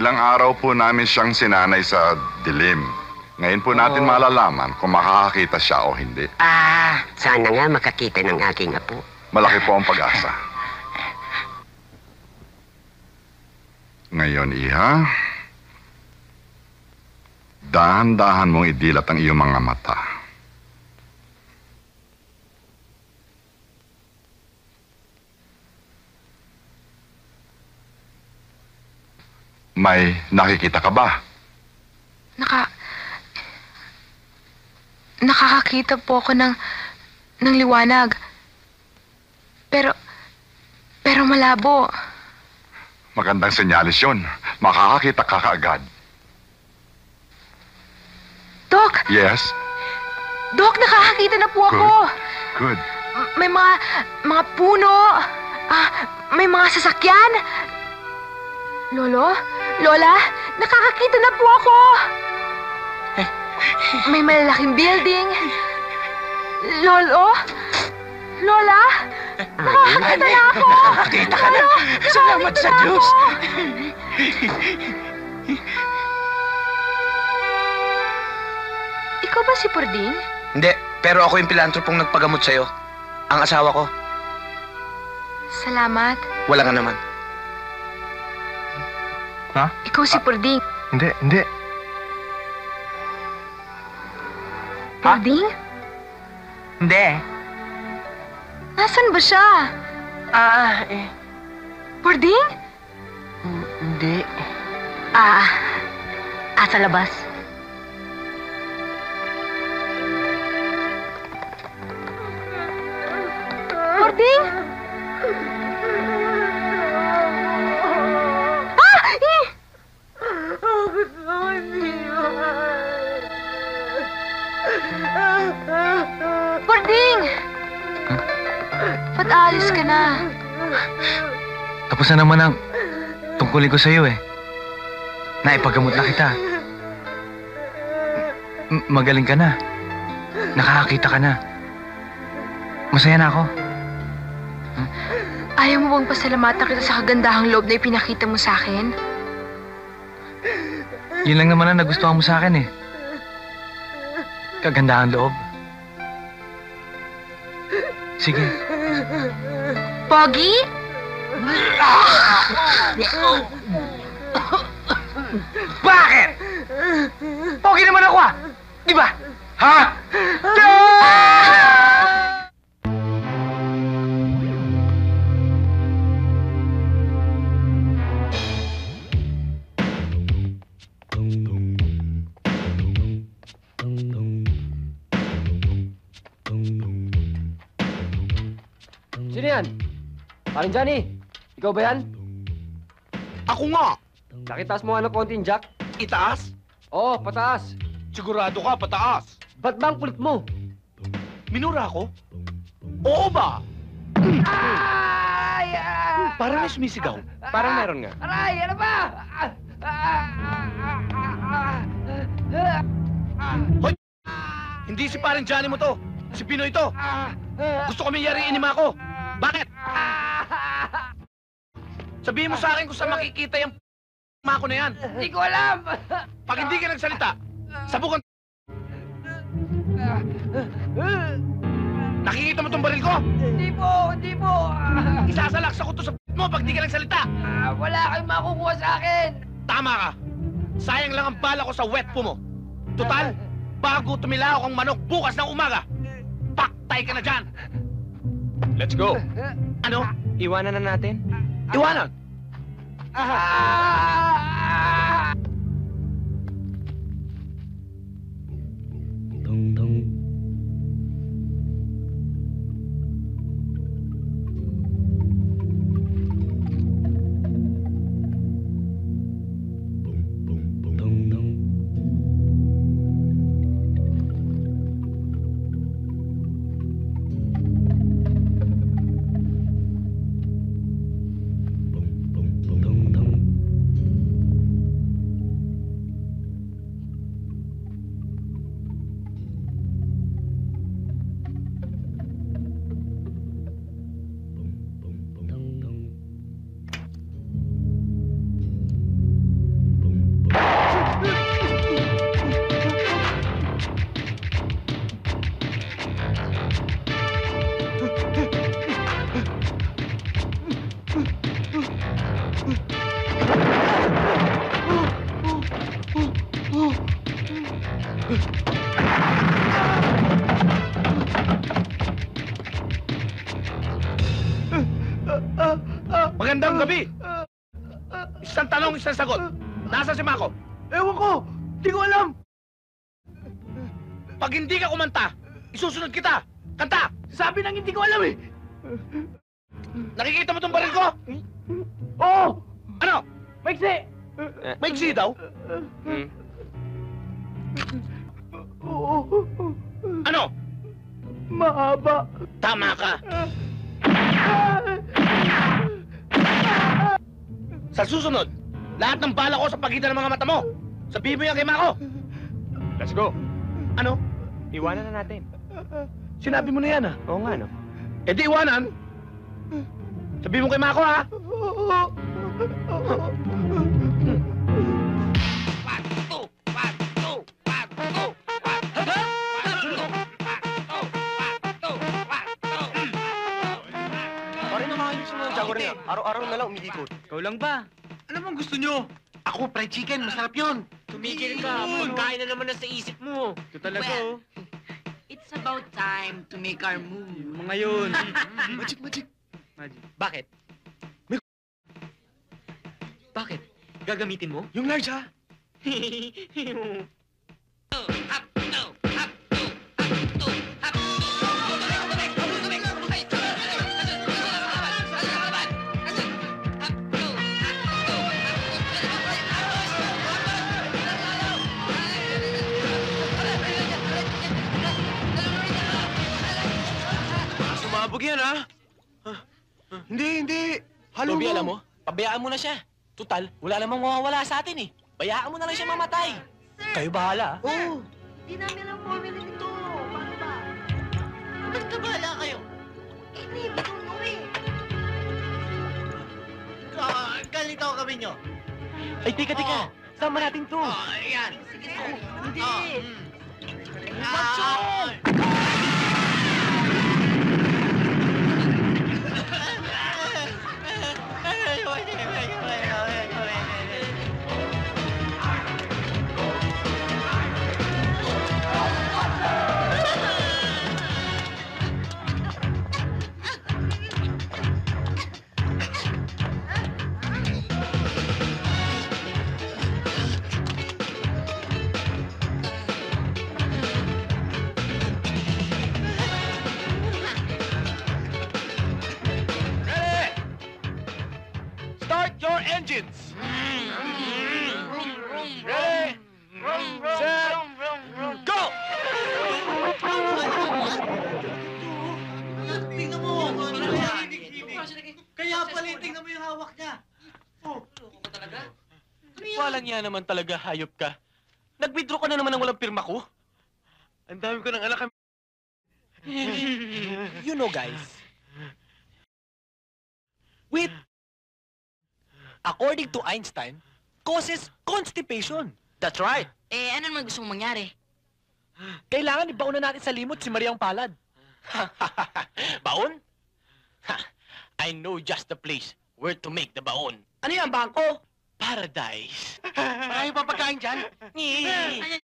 Ilang araw po namin siyang sinanay sa dilim. Ngayon po natin malalaman kung makakakita siya o hindi. Sana nga makakita ng aking apo. Malaki po ang pag-asa. Ngayon, Iha, dahan-dahan mong idilat ang iyong mga mata. May nakikita ka ba? Nakakakita po ako ng liwanag. Pero malabo. Magandang senyalis yun. Makakakita ka kaagad. Dok! Yes? Dok, nakakakita na po ako. Good. May mga puno. May mga sasakyan. Lolo? Lola? Nakakakita na po ako. May malalaking building. Lolo? Lola? Nakakakita na ako. Nakakita ka na. Salamat sa Diyos. Ikaw ba si Purding? Hindi, pero ako yung pilantropong nagpagamot sa'yo. Ang asawa ko. Salamat. Wala nga naman. Ha? Ikaw si Purding. Hindi. Purding? Hindi. Nasaan ba siya? Purding? Hindi. Sa labas. Purding? Purding! Ba't aalis ka na? Tapos na naman ang tungkulin ko sa'yo eh. Naipagamot na kita. Magaling ka na. Nakakakita ka na. Masaya na ako. Ayaw mo bang pasalamatan kita sa kagandahang loob na ipinakita mo sa akin? Yun lang naman ang nagustuhan mo sa akin eh. Kagandahan loob. Sige. Pogi? Bakit? Pogi naman ako Di ba? Ha? Sino yan? Paring Johnny, ikaw ba yan? Ako nga! Nakitaas mo ano konting jack? Itaas? Oo, pataas. Sigurado ka, pataas. Ba't ba ang kulit mo? Minura ako? Oo ba? Ay! Parang may sumisigaw. Parang meron nga. Aray! Ano ba? Hoy! Hindi si parang Johnny mo to. Si Pinoy to. Gusto kami yariin ni Mako. Bakit? Sabihin mo sa akin kung saan makikita yung Mako na yan. Hindi ko alam! Pag hindi ka nagsalita, sabukan. Nakikita mo tong baril ko? Hindi po! Isasalaksa ko to sa mo pag di ka nagsalita. Wala kayong makukuha sa akin! Tama ka. Sayang lang ang bala ko sa wet po mo. Total, bago tumilaok ang manok bukas ng umaga, paktay ka na dyan. Let's go. Ano? Iwanan na natin? Iwanan? Magandang gabi. Isang tanong, isang sagot. Nasaan si Mako? Ewan ko! Di ko alam! Pag hindi ka kumanta, isusunod kita. Kanta! Sabi nang hindi ko alam eh! Nakikita mo tong baril ko? Oo! Ano? Maiksi! Maiksi daw? Oo! Ano? Mahaba! Tama ka. Sa susunod, lahat ng bala ko sa pagitan ng mga mata mo. Sabihin mo yan kay Mako. Let's go! Ano? Iwanan na natin. Sinabi mo na yan, ha? Oo nga, no? Eh di iwanan. Sabihin mo kay Mako, ha? Pare na makayos mo ng Jaguar niya. Araw-araw na lang umiikot. Ikaw lang ba? Ano bang gusto nyo? Ako, fried chicken. Masarap yun. Tumigil ka. Pagkain na naman na sa isip mo. Ito talaga, oh. It's about time to make our move. Mga yun. Magic, magic. Bakit? Bakit? Gagamitin mo? Yung large, ha? Sumabog yan, ha? Hindi. Halo Toby, mo. alam mo, pabayaan mo na siya. Tutal, wala namang mawawala sa atin eh. Bayaan mo na lang siya mamatay. Kayo bahala. Oo. Di namin ang formula nito. Paano ba? Basta bahala kayo. Hindi, bitaw mo eh. Galit ako kami nyo. Ay, tika. Sama natin to. Ayan. Sige, hindi. Start your engines! Ready? Set! Go! Tingnan mo. Kaya pala, tingnan mo yung hawak niya. Walang yan naman talaga, hayop ka. Nag-withdraw ka na naman ng walang pirma ko. Ang dami ko ng alak. You know, guys. Wait. According to Einstein, causes constipation. That's right. Eh, ano naman gusto mong mangyari? Kailangan ibaon na natin sa limot si Mariang Palad. Baon? Ha, I know just the place where to make the baon. Ano yan, bangko? Paradise. Marami pa pagkain dyan. Nyeh.